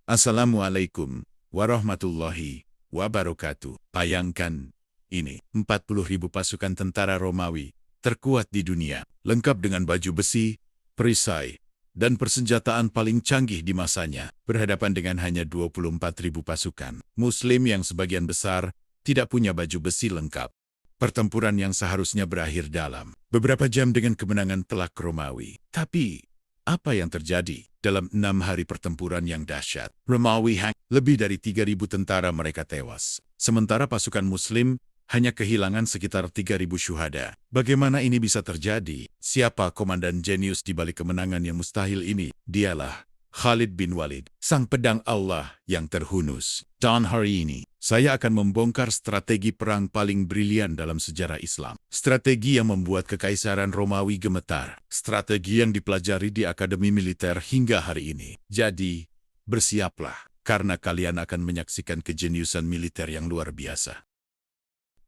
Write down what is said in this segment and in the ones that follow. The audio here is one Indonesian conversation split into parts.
Assalamualaikum warahmatullahi wabarakatuh. Bayangkan, ini 40.000 pasukan tentara Romawi terkuat di dunia, lengkap dengan baju besi, perisai, dan persenjataan paling canggih di masanya, berhadapan dengan hanya 24.000 pasukan Muslim yang sebagian besar tidak punya baju besi lengkap. Pertempuran yang seharusnya berakhir dalam beberapa jam dengan kemenangan telak Romawi. Tapi, apa yang terjadi dalam 6 hari pertempuran yang dahsyat? Romawi lebih dari 3.000 tentara mereka tewas. Sementara pasukan Muslim hanya kehilangan sekitar 3.000 syuhada. Bagaimana ini bisa terjadi? Siapa komandan jenius di balik kemenangan yang mustahil ini? Dialah Khalid bin Walid, sang pedang Allah yang terhunus. Dan hari ini, saya akan membongkar strategi perang paling brilian dalam sejarah Islam. Strategi yang membuat kekaisaran Romawi gemetar. Strategi yang dipelajari di akademi militer hingga hari ini. Jadi, bersiaplah, karena kalian akan menyaksikan kejeniusan militer yang luar biasa.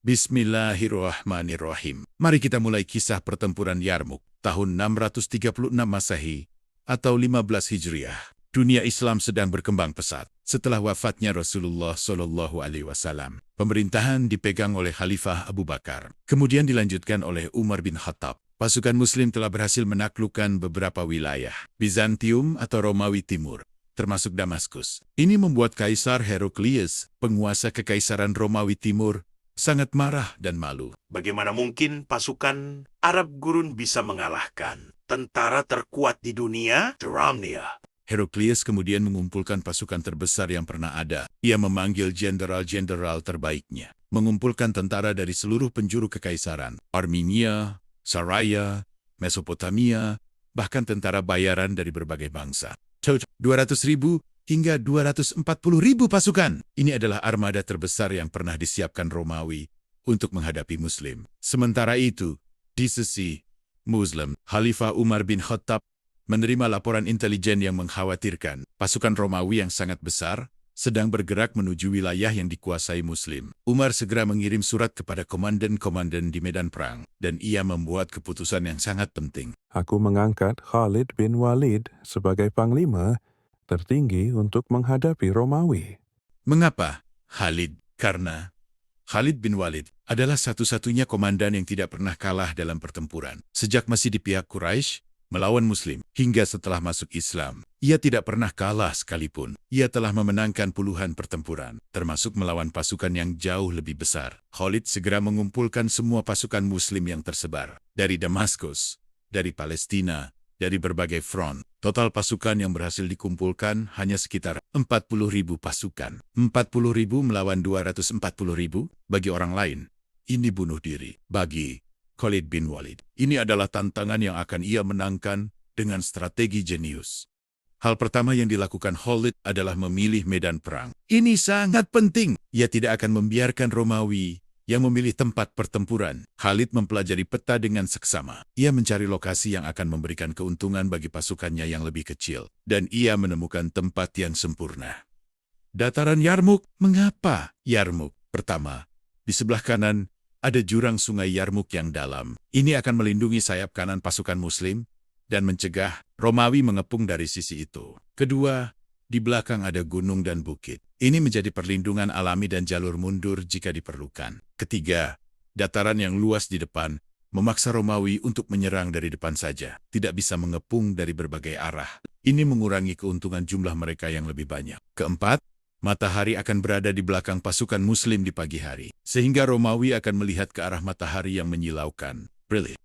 Bismillahirrahmanirrahim. Mari kita mulai kisah pertempuran Yarmuk, tahun 636 Masehi, atau 15 Hijriah. Dunia Islam sedang berkembang pesat. Setelah wafatnya Rasulullah SAW, pemerintahan dipegang oleh Khalifah Abu Bakar. Kemudian dilanjutkan oleh Umar bin Khattab. Pasukan Muslim telah berhasil menaklukkan beberapa wilayah Bizantium atau Romawi Timur, termasuk Damaskus. Ini membuat Kaisar Heraklius, penguasa kekaisaran Romawi Timur, sangat marah dan malu. Bagaimana mungkin pasukan Arab Gurun bisa mengalahkan tentara terkuat di dunia, Ramnia? Heraklius kemudian mengumpulkan pasukan terbesar yang pernah ada. Ia memanggil jenderal-jenderal terbaiknya, mengumpulkan tentara dari seluruh penjuru kekaisaran, Armenia, Saraya, Mesopotamia, bahkan tentara bayaran dari berbagai bangsa. 200.000 hingga 240.000 pasukan. Ini adalah armada terbesar yang pernah disiapkan Romawi untuk menghadapi Muslim. Sementara itu, di sisi Muslim, Khalifah Umar bin Khattab menerima laporan intelijen yang mengkhawatirkan pasukan Romawi yang sangat besar sedang bergerak menuju wilayah yang dikuasai Muslim. Umar segera mengirim surat kepada komandan-komandan di medan perang, dan ia membuat keputusan yang sangat penting. Aku mengangkat Khalid bin Walid sebagai panglima tertinggi untuk menghadapi Romawi. Mengapa Khalid? Karena Khalid bin Walid adalah satu-satunya komandan yang tidak pernah kalah dalam pertempuran. Sejak masih di pihak Quraisy melawan Muslim, hingga setelah masuk Islam, ia tidak pernah kalah sekalipun. Ia telah memenangkan puluhan pertempuran, termasuk melawan pasukan yang jauh lebih besar. Khalid segera mengumpulkan semua pasukan Muslim yang tersebar, dari Damaskus, dari Palestina, dari berbagai front. Total pasukan yang berhasil dikumpulkan hanya sekitar 40.000 pasukan. 40.000 melawan 240.000, bagi orang lain, ini bunuh diri. Bagi Khalid bin Walid, ini adalah tantangan yang akan ia menangkan dengan strategi jenius. Hal pertama yang dilakukan Khalid adalah memilih medan perang. Ini sangat penting. Ia tidak akan membiarkan Romawi yang memilih tempat pertempuran. Khalid mempelajari peta dengan seksama. Ia mencari lokasi yang akan memberikan keuntungan bagi pasukannya yang lebih kecil. Dan ia menemukan tempat yang sempurna. Dataran Yarmuk. Mengapa Yarmuk? Pertama, di sebelah kanan ada jurang sungai Yarmuk yang dalam. Ini akan melindungi sayap kanan pasukan Muslim dan mencegah Romawi mengepung dari sisi itu. Kedua, di belakang ada gunung dan bukit. Ini menjadi perlindungan alami dan jalur mundur jika diperlukan. Ketiga, dataran yang luas di depan memaksa Romawi untuk menyerang dari depan saja, tidak bisa mengepung dari berbagai arah. Ini mengurangi keuntungan jumlah mereka yang lebih banyak. Keempat, matahari akan berada di belakang pasukan Muslim di pagi hari, sehingga Romawi akan melihat ke arah matahari yang menyilaukan.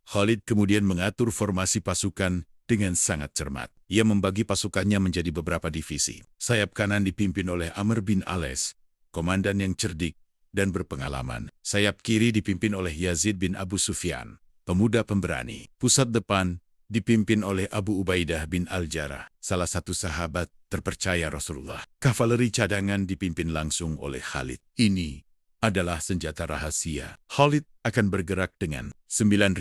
Khalid kemudian mengatur formasi pasukan dengan sangat cermat. Ia membagi pasukannya menjadi beberapa divisi. Sayap kanan dipimpin oleh Amr bin Ales, komandan yang cerdik dan berpengalaman. Sayap kiri dipimpin oleh Yazid bin Abu Sufyan, pemuda pemberani. Pusat depan dipimpin oleh Abu Ubaidah bin Al-Jarrah, salah satu sahabat terpercaya Rasulullah. Kavaleri cadangan dipimpin langsung oleh Khalid. Ini adalah senjata rahasia. Khalid akan bergerak dengan 9.000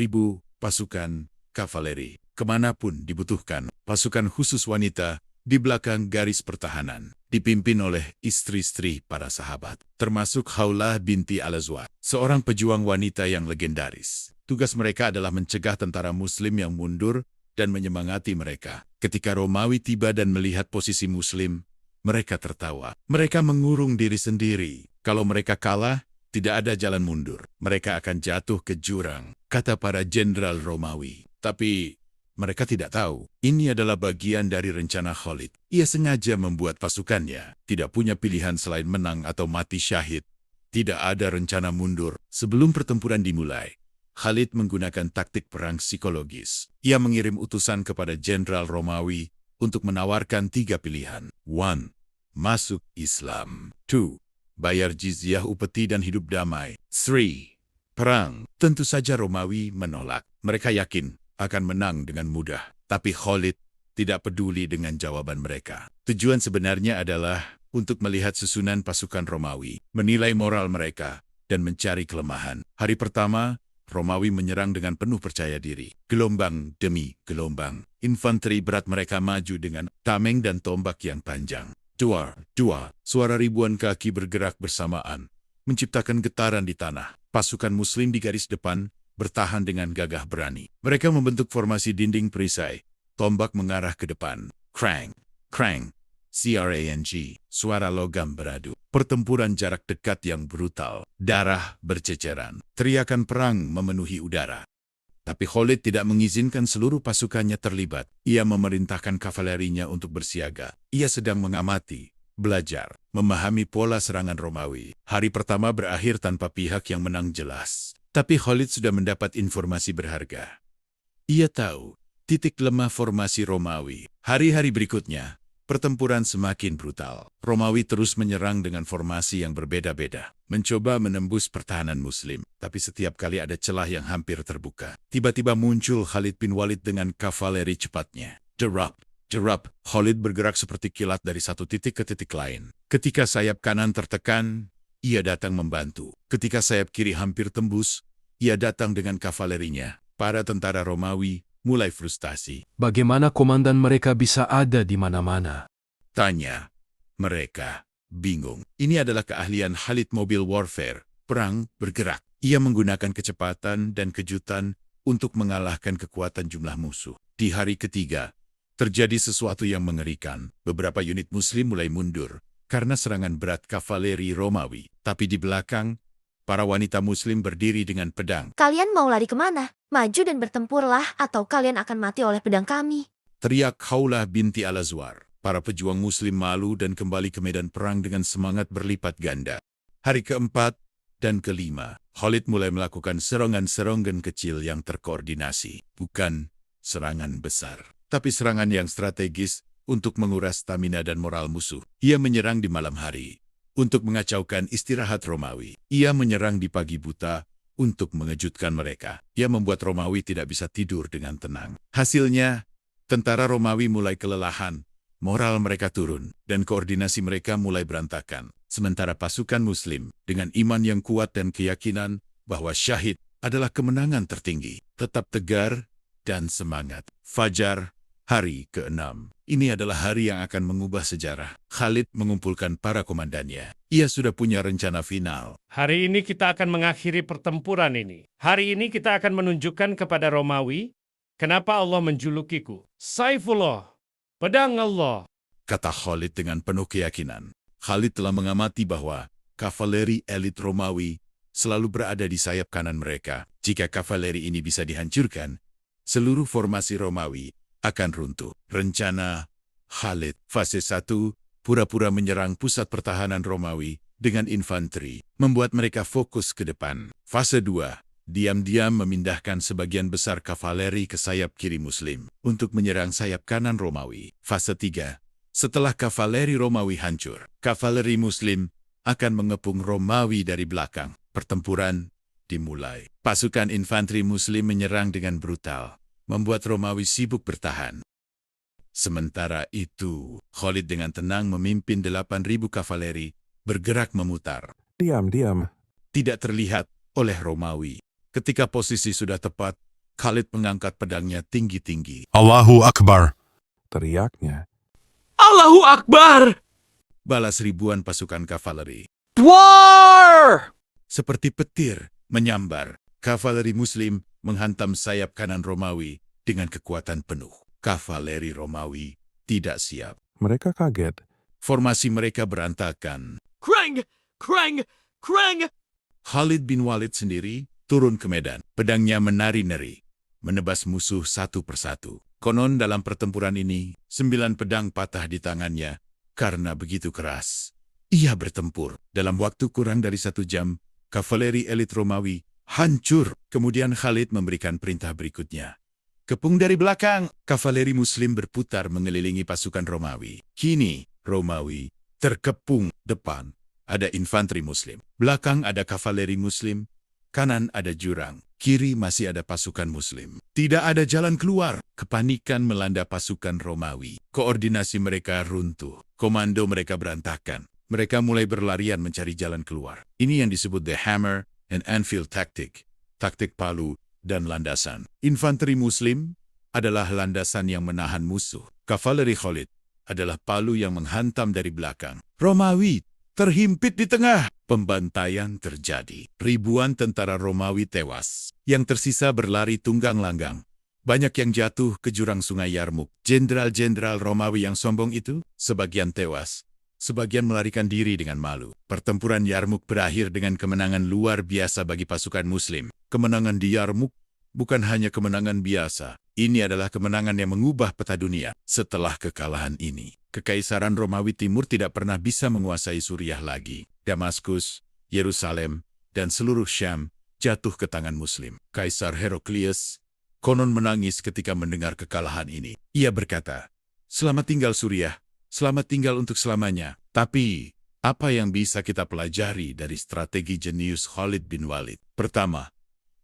pasukan kavaleri kemanapun dibutuhkan. Pasukan khusus wanita di belakang garis pertahanan, dipimpin oleh istri-istri para sahabat, termasuk Khawlah binti Al-Azwa, seorang pejuang wanita yang legendaris. Tugas mereka adalah mencegah tentara Muslim yang mundur dan menyemangati mereka. Ketika Romawi tiba dan melihat posisi Muslim, Mereka tertawa. Mereka mengurung diri sendiri. Kalau mereka kalah, tidak ada jalan mundur. Mereka akan jatuh ke jurang, kata para jenderal Romawi. Tapi mereka tidak tahu. Ini adalah bagian dari rencana Khalid. Ia sengaja membuat pasukannya tidak punya pilihan selain menang atau mati syahid. Tidak ada rencana mundur. Sebelum pertempuran dimulai, Khalid menggunakan taktik perang psikologis. Ia mengirim utusan kepada jenderal Romawi untuk menawarkan 3 pilihan. 1. Masuk Islam. 2. Bayar jizyah upeti dan hidup damai. 3. Perang. Tentu saja Romawi menolak. Mereka yakin akan menang dengan mudah. Tapi Khalid tidak peduli dengan jawaban mereka. Tujuan sebenarnya adalah untuk melihat susunan pasukan Romawi, menilai moral mereka, dan mencari kelemahan. Hari pertama, Romawi menyerang dengan penuh percaya diri. Gelombang demi gelombang. Infanteri berat mereka maju dengan tameng dan tombak yang panjang. Dua, suara ribuan kaki bergerak bersamaan, menciptakan getaran di tanah. Pasukan Muslim di garis depan bertahan dengan gagah berani. Mereka membentuk formasi dinding perisai, tombak mengarah ke depan. Krang, krang, crang, suara logam beradu. Pertempuran jarak dekat yang brutal, darah berceceran, teriakan perang memenuhi udara. Tapi Khalid tidak mengizinkan seluruh pasukannya terlibat. Ia memerintahkan kavalerinya untuk bersiaga. Ia sedang mengamati, belajar, memahami pola serangan Romawi. Hari pertama berakhir tanpa pihak yang menang jelas. Tapi Khalid sudah mendapat informasi berharga. Ia tahu titik lemah formasi Romawi. Hari-hari berikutnya, pertempuran semakin brutal. Romawi terus menyerang dengan formasi yang berbeda-beda, mencoba menembus pertahanan Muslim. Tapi setiap kali ada celah yang hampir terbuka. Tiba-tiba muncul Khalid bin Walid dengan kavaleri cepatnya. Derap. Khalid bergerak seperti kilat dari satu titik ke titik lain. Ketika sayap kanan tertekan, ia datang membantu. Ketika sayap kiri hampir tembus, ia datang dengan kavalerinya. Para tentara Romawi mulai frustasi. Bagaimana komandan mereka bisa ada di mana-mana? Tanya. Mereka bingung. Ini adalah keahlian Khalid Mobile Warfare, perang bergerak. Ia menggunakan kecepatan dan kejutan untuk mengalahkan kekuatan jumlah musuh. Di hari ketiga, terjadi sesuatu yang mengerikan. Beberapa unit Muslim mulai mundur karena serangan berat kavaleri Romawi. Tapi di belakang, para wanita Muslim berdiri dengan pedang. Kalian mau lari kemana? Maju dan bertempurlah atau kalian akan mati oleh pedang kami. Teriak Khawlah binti Al-Azwar. Para pejuang Muslim malu dan kembali ke medan perang dengan semangat berlipat ganda. Hari keempat dan kelima, Khalid mulai melakukan serangan-serangan kecil yang terkoordinasi. Bukan serangan besar, tapi serangan yang strategis untuk menguras stamina dan moral musuh. Ia menyerang di malam hari untuk mengacaukan istirahat Romawi. Ia menyerang di pagi buta untuk mengejutkan mereka. Ia membuat Romawi tidak bisa tidur dengan tenang. Hasilnya, tentara Romawi mulai kelelahan, moral mereka turun, dan koordinasi mereka mulai berantakan. Sementara pasukan Muslim, dengan iman yang kuat dan keyakinan bahwa syahid adalah kemenangan tertinggi, tetap tegar dan semangat. Fajar, hari ke-6. Ini adalah hari yang akan mengubah sejarah. Khalid mengumpulkan para komandannya. Ia sudah punya rencana final. Hari ini kita akan mengakhiri pertempuran ini. Hari ini kita akan menunjukkan kepada Romawi kenapa Allah menjulukiku Saifullah, pedang Allah, kata Khalid dengan penuh keyakinan. Khalid telah mengamati bahwa kavaleri elit Romawi selalu berada di sayap kanan mereka. Jika kavaleri ini bisa dihancurkan, seluruh formasi Romawi akan runtuh. Rencana Khalid. Fase 1, pura-pura menyerang pusat pertahanan Romawi dengan infanteri, membuat mereka fokus ke depan. Fase 2, diam-diam memindahkan sebagian besar kavaleri ke sayap kiri Muslim untuk menyerang sayap kanan Romawi. Fase 3, setelah kavaleri Romawi hancur, kavaleri Muslim akan mengepung Romawi dari belakang. Pertempuran dimulai. Pasukan infanteri Muslim menyerang dengan brutal, membuat Romawi sibuk bertahan. Sementara itu, Khalid dengan tenang memimpin 8.000 kavaleri bergerak memutar. Diam. Tidak terlihat oleh Romawi. Ketika posisi sudah tepat, Khalid mengangkat pedangnya tinggi-tinggi. Allahu Akbar. Teriaknya. Allahu Akbar! Balas ribuan pasukan kavaleri. War! Seperti petir menyambar, kavaleri Muslim menghantam sayap kanan Romawi dengan kekuatan penuh. Kavaleri Romawi tidak siap. Mereka kaget. Formasi mereka berantakan. Krang! Krang! Krang! Khalid bin Walid sendiri turun ke medan. Pedangnya menari-neri, menebas musuh satu persatu. Konon dalam pertempuran ini, 9 pedang patah di tangannya karena begitu keras. Ia bertempur. Dalam waktu kurang dari 1 jam, kavaleri elit Romawi hancur. Kemudian Khalid memberikan perintah berikutnya. Kepung dari belakang, kavaleri Muslim berputar mengelilingi pasukan Romawi. Kini, Romawi terkepung. Depan ada infanteri Muslim, belakang ada kavaleri Muslim, kanan ada jurang, kiri masih ada pasukan Muslim. Tidak ada jalan keluar. Kepanikan melanda pasukan Romawi. Koordinasi mereka runtuh. Komando mereka berantakan. Mereka mulai berlarian mencari jalan keluar. Ini yang disebut the hammer and anvil tactic, taktik palu dan landasan. Infanteri Muslim adalah landasan yang menahan musuh. Kavaleri Khalid adalah palu yang menghantam dari belakang. Romawi terhimpit di tengah. Pembantaian terjadi. Ribuan tentara Romawi tewas. Yang tersisa berlari tunggang langgang. Banyak yang jatuh ke jurang sungai Yarmuk. Jenderal-jenderal Romawi yang sombong itu, sebagian tewas. Sebagian melarikan diri dengan malu. Pertempuran Yarmuk berakhir dengan kemenangan luar biasa bagi pasukan Muslim. Kemenangan di Yarmuk bukan hanya kemenangan biasa. Ini adalah kemenangan yang mengubah peta dunia. Setelah kekalahan ini, Kekaisaran Romawi Timur tidak pernah bisa menguasai Suriah lagi. Damaskus, Yerusalem, dan seluruh Syam jatuh ke tangan Muslim. Kaisar Heraklius konon menangis ketika mendengar kekalahan ini. Ia berkata, "Selamat tinggal Suriah, selamat tinggal untuk selamanya." Tapi, apa yang bisa kita pelajari dari strategi jenius Khalid bin Walid? Pertama,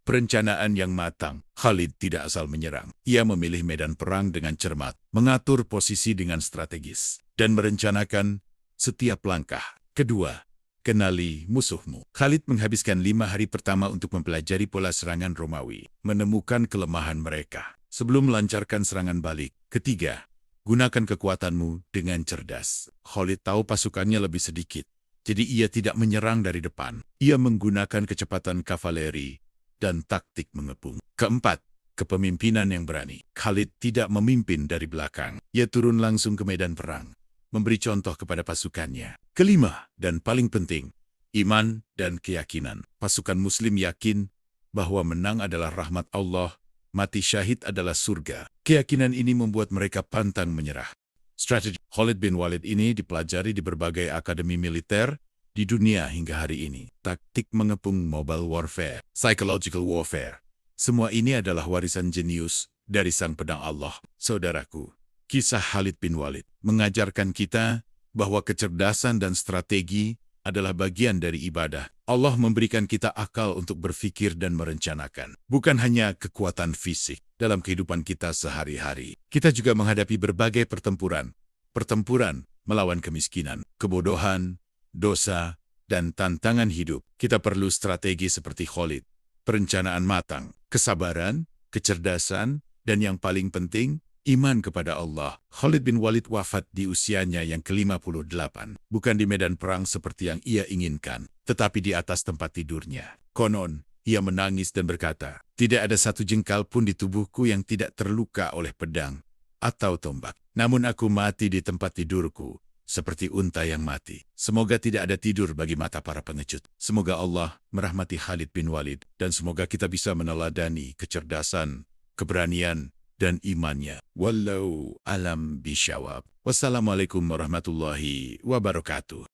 perencanaan yang matang. Khalid tidak asal menyerang. Ia memilih medan perang dengan cermat, mengatur posisi dengan strategis, dan merencanakan setiap langkah. Kedua, kenali musuhmu. Khalid menghabiskan 5 hari pertama untuk mempelajari pola serangan Romawi, menemukan kelemahan mereka, sebelum melancarkan serangan balik. Ketiga, gunakan kekuatanmu dengan cerdas. Khalid tahu pasukannya lebih sedikit, jadi ia tidak menyerang dari depan. Ia menggunakan kecepatan kavaleri dan taktik mengepung. Keempat, kepemimpinan yang berani. Khalid tidak memimpin dari belakang. Ia turun langsung ke medan perang, memberi contoh kepada pasukannya. Kelima, dan paling penting, iman dan keyakinan. Pasukan Muslim yakin bahwa menang adalah rahmat Allah, mati syahid adalah surga. Keyakinan ini membuat mereka pantang menyerah. Strategi Khalid bin Walid ini dipelajari di berbagai akademi militer di dunia hingga hari ini. Taktik mengepung, mobile warfare, psychological warfare. Semua ini adalah warisan jenius dari sang pedang Allah. Saudaraku, kisah Khalid bin Walid mengajarkan kita bahwa kecerdasan dan strategi adalah bagian dari ibadah. Allah memberikan kita akal untuk berpikir dan merencanakan. Bukan hanya kekuatan fisik dalam kehidupan kita sehari-hari. Kita juga menghadapi berbagai pertempuran. Pertempuran melawan kemiskinan, kebodohan, dosa, dan tantangan hidup. Kita perlu strategi seperti Khalid, perencanaan matang, kesabaran, kecerdasan, dan yang paling penting, iman kepada Allah. Khalid bin Walid wafat di usianya yang ke-58. Bukan di medan perang seperti yang ia inginkan, tetapi di atas tempat tidurnya. Konon, ia menangis dan berkata, "Tidak ada satu jengkal pun di tubuhku yang tidak terluka oleh pedang atau tombak. Namun aku mati di tempat tidurku, seperti unta yang mati." Semoga tidak ada tidur bagi mata para pengecut. Semoga Allah merahmati Khalid bin Walid, dan semoga kita bisa meneladani kecerdasan, keberanian, dan imannya. Wallahu alam bisyawab. Wassalamualaikum warahmatullahi wabarakatuh.